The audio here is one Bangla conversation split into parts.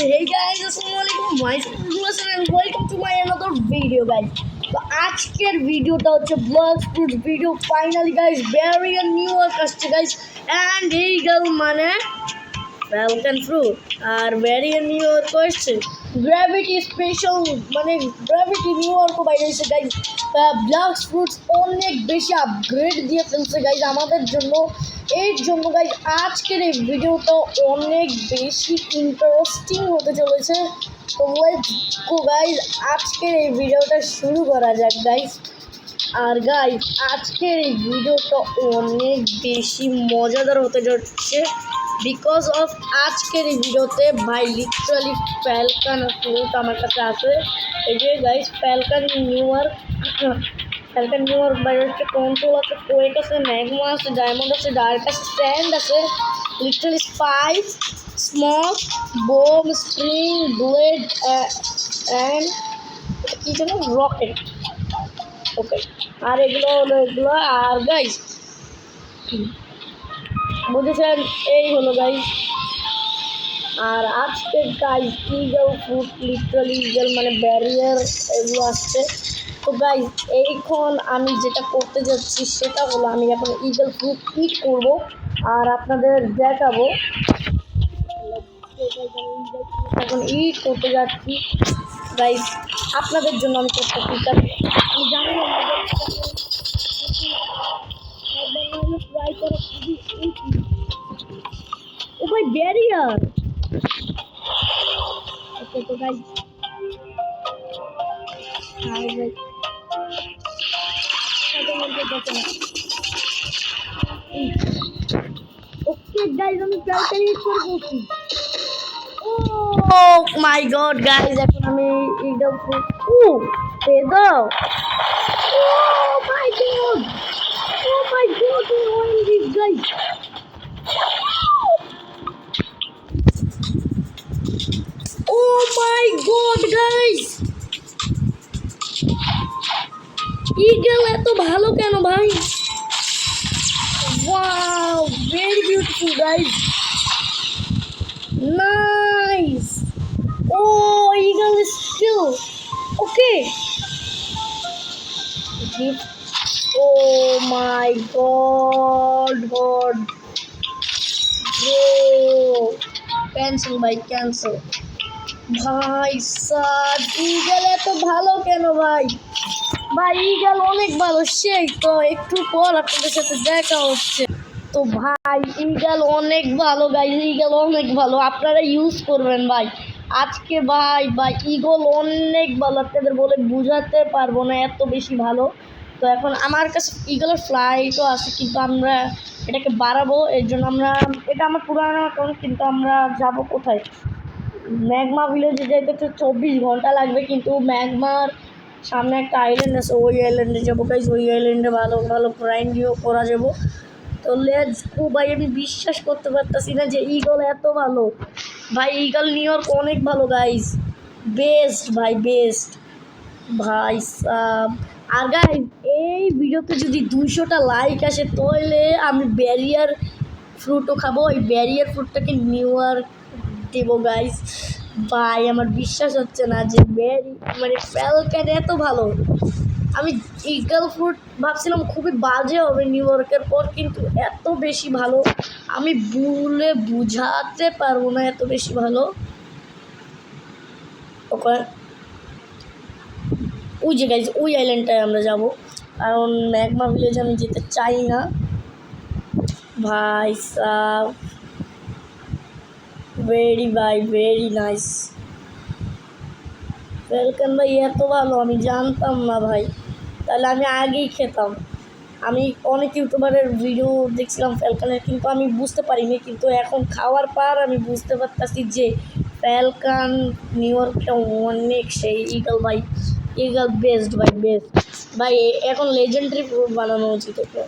Hey guys, assalamualaikum. Myself and welcome to my another video, guys. তো আজকের ভিডিওটা হচ্ছে blog fruit video. Finally guys ভেরিয়ান new York আসছে গাইস, অ্যান্ড এই গেল মানে ফ্যালকন ফ্রুট আর ভেরিয়ান নিউ ইয়র্ক আসছে। গ্র্যাভিটি স্পেশাল মানে গ্র্যাভিটি নিউ ইয়র্ক বাইরে এসে গাইস ব্লগ ফ্রুটস অনেক বেশি আপগ্রেড দিয়ে ফেলছে গাইস আমাদের জন্য। এর জন্য গাইস আজকের এই ভিডিওটা অনেক বেশি ইন্টারেস্টিং হতে চলেছে। তো লেটস গো গাইস, আজকের এই ভিডিওটা শুরু করা যাক গাইস। আর গাইস আজকের এই ভিডিওটা অনেক বেশি মজাদার হতে যাচ্ছে বিকজ অফ আজকের এই ভিডিওতে ভাই লিটারালি ফ্যালকন ফ্রুট আমার কাছে আছে। এই যে guys Falcon new York, Falcon new York বাইরে হচ্ছে কন্ট্রোল আছে, কোয়েক আছে, ম্যাগমা আছে, ডায়মন্ড আছে, ডার্ক আছে, স্যান্ড আছে, literally spice, smoke, bomb, spring, blade and কি যেন রকেট। ওকে, আর এগুলো হলো এগুলো। আর গাইস বুঝেছেন, এই হলো গাইস। আর আজকে guys eagle fruit literally eagle মানে ব্যারিয়ার এগুলো আসছে। তো গাইস এইখন আমি যেটা করতে যাচ্ছি সেটা হলো আমি এখন ইগল ফ্রুট ইট করব আর আপনাদের দেখাবো। এখন ইট করতে যাচ্ছি গাইস, আপনাদের জন্য আমি করতেছি। আমি জানি না ট্রাই করা খুবই ইজি। ও ভাই ব্যারিয়ার। ওকে তো গাইস ওকে গাইস আমি ট্রাই করে ইট করে বলছি। ও মাই গড গাইস, এখন আমি eagle fruit feather. Oh my god! Oh my god! OMG guys! Oh my god guys! Eagle এত ভালো কেন ভাই? Wow! Very beautiful guys! Nice! Oh, eagle is still okay. Oh my god, bro, cancel by cancel ভাই সাদ। ইগল এত ভালো কেন ভাই? ভাই ইগল অনেক ভালো, সেই তো একটু পর আপনাদের সাথে দেখা হচ্ছে। তো ভাই ইগল অনেক ভালো গাইস, ইগল অনেক ভালো, আপনারা ইউজ করবেন ভাই আজকে। ভাই ভাই ইগল অনেক ভালো, আপনাদের বলে বুঝাতে পারবো না, এত বেশি ভালো। তো এখন আমার কাছে ইগলের ফ্লাইটও আছে, কিন্তু আমরা এটাকে বাড়াবো। এর জন্য আমরা এটা আমার পুরানো অ্যাকাউন্ট, কিন্তু আমরা যাব কোথায়? ম্যাগমা ভিলেজে যেতে তো 24 ঘন্টা লাগবে, কিন্তু ম্যাগমার সামনে একটা আইল্যান্ড আছে, ওই আইল্যান্ডে যাবো গাইস। ওই আইল্যান্ডে ভালো ভালো গ্রাইন্ডিও করা যাবো। তো লেটস গো ভাই, আমি বিশ্বাস করতে পারতেছি না যে ইগল এত ভালো। ভাই ইগল নিউ ইয়র্ক অনেক ভালো গাইস, বেস্ট ভাই বেস্ট ভাই সাব। আর গাইস এই ভিডিওতে যদি 200টা লাইক আসে তাহলে আমি ব্যারিয়ার ফ্রুটও খাবো। ওই ব্যারিয়ার ফ্রুটটাকে নিউ ইয়র্ক দেবো গাইস। ভাই আমার বিশ্বাস হচ্ছে না যে মানে ফ্যালকন এত ভালো। আমি ইগল ফ্রুট ভাবছিলাম খুবই বাজে হবে নিউ ইয়র্কের পর, কিন্তু এত বেশি ভালো আমি বলে বুঝাতে পারবো না, এত বেশি ভালো। ওকে ওই যে গাইজ ওই আইল্যান্ডটায় আমরা যাব, কারণ ম্যাগমা ভিলেজ আমি যেতে চাই না ভাই সাব। ভেরি নাইস ফ্যালকন ভাই, এত ভালো আমি জানতাম না ভাই, তাহলে আমি আগেই খেতাম। আমি অনেক ইউটিউবারের ভিডিও দেখছিলাম ফ্যালকনের, কিন্তু আমি বুঝতে পারিনি, কিন্তু এখন খাওয়ার পর আমি বুঝতে পারতাছি যে ফ্যালকন নিউ ইয়র্কটা অনেক সেই। ইগল ভাই ইগল বেস্ট ভাই বেস্ট ভাই। এখন লেজেন্ডারি ফ্রুট বানানো উচিত, ওকে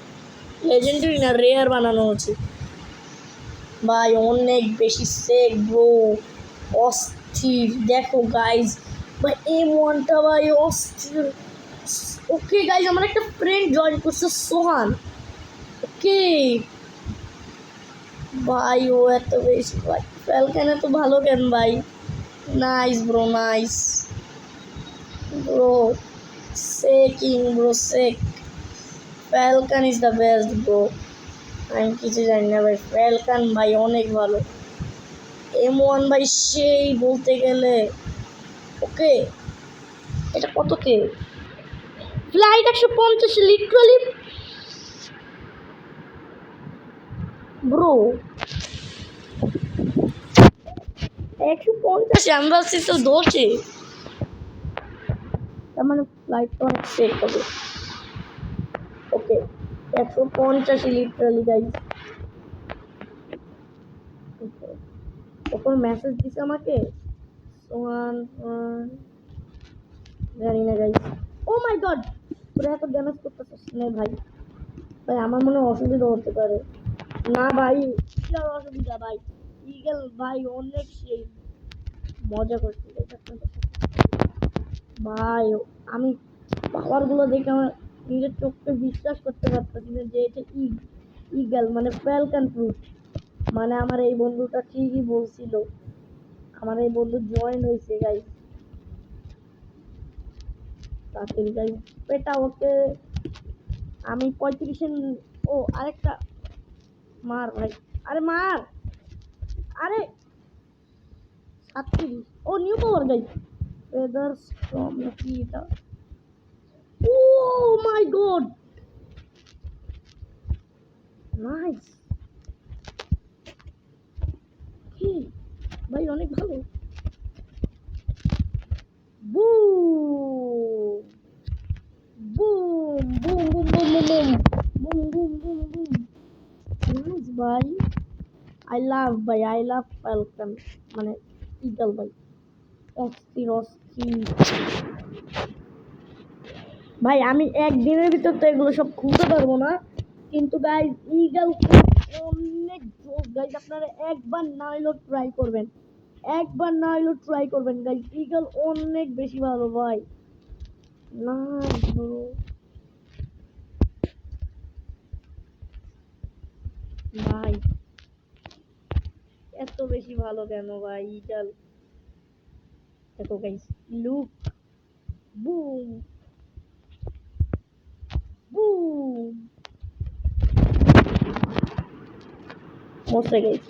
লেজেন্ডারি না রেয়ার বানানো উচিত ভাই, অনেক বেশি সেক ব্রো, অস্থির। দেখো গাইজ ভাই M1টা ভাই অস্থির। ওকে গাইজ আমার একটা ফ্রেন্ড জয়েন করছে, সোহান। ওকে ভাই ও এত বেশি ভাই ফ্যালকন এত ভালো কেন ভাই? Nice, bro, nice. Bro, sick, bro, sick. Falcon is the best, bro. আমি কিছু জানি না ভাই, ফ্যালকন ভাই অনেক ভালো। M1 ভাই সেই বলতে গেলে। ওকে, এটা কত কে? ফ্লাইট 150 লিটারালি ব্রো, 150 আমি ভাবছি তো 10-এ। তার মানে ফ্লাইটটা অনেক সেফ হবে। ওকে, 150 লিটারালি গাইজ। ওপর মেসেজ দিছে আমাকে ওয়ান জানি না গাইজ। ও মাই গড, তোরা এত ড্যামেজ করতেছিস না ভাই। ভাই আমার মনে হয় অসুবিধা হতে পারে। না ভাই, কি আর অসুবিধা ভাই, ইগল ভাই অনেক সেই মজা করছি ভাই। আমি পাওয়ারগুলো দেখে আমার নিজের চোখকে বিশ্বাস করতে পারতেছি না যে এটা ইগল মানে ফ্যালকন ফ্রুট। মানে আমার এই বন্ধুটা ঠিকই বলছিল, আমার এই বন্ধু জয়েন হয়েছে গাইস। তাড়াতাড়ি গাইস পেটা ওকে। আমি 35। ও আরেকটা মার ভাই, আরে মার, আরে 37। Oh new power guys, feather storm কি এটা? ও মাই গড, নাইস ভাই, অনেক ভালো। Boom boom boom boom boom boom boom boom boom boom. Nice ভাই, আই লাভ ফ্যালকন মানে ইগল ভাই, অস্থির অস্থির ভাই। আমি একদিনের ভিতর তো এগুলো সব খুলতে পারবো না, কিন্তু গাইজ ইগল অনেক জোস গাইজ। আপনারা একবার না হলেও ট্রাই করবেন, একবার না হলেও ট্রাই করবেন গাইজ। ইগল অনেক বেশি ভালো ভাই। না ভাই, এত বেশি ভালো কেন ভাই ইগল? দেখো গাইজ, লুক, বুম বুম, মরছে guys.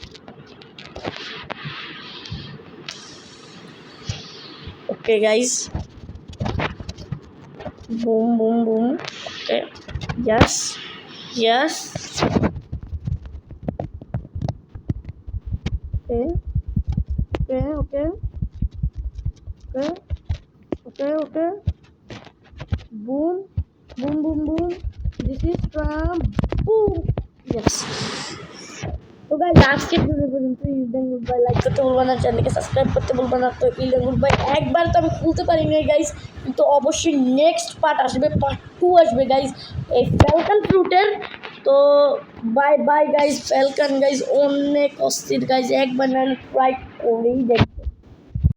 Okay guys, boom boom boom. Okay, yes, yes. Okay, okay, okay, okay, okay, okay. Boom, boom, boom, boom. This is from boom. Yes. তো গাইস আজকের ভিডিও পর্যন্ত। ইলেভেন গুড বাই, লাইক করতে ভুলবেন না, চ্যানেলকে সাবস্ক্রাইব করতে ভুলবেন না। তো ইলেভেন গুড বাই, একবার তো আমি খুলতে পারিনি গাইস, কিন্তু অবশ্যই নেক্সট পার্ট আসবে, পার্ট 2 আসবে গাইস এই ফ্যালকন ফ্রুটের। তো bye bye guys, Falcon guys অনেক অস্থির গাইস, একবার না ট্রাই করেই দেখ।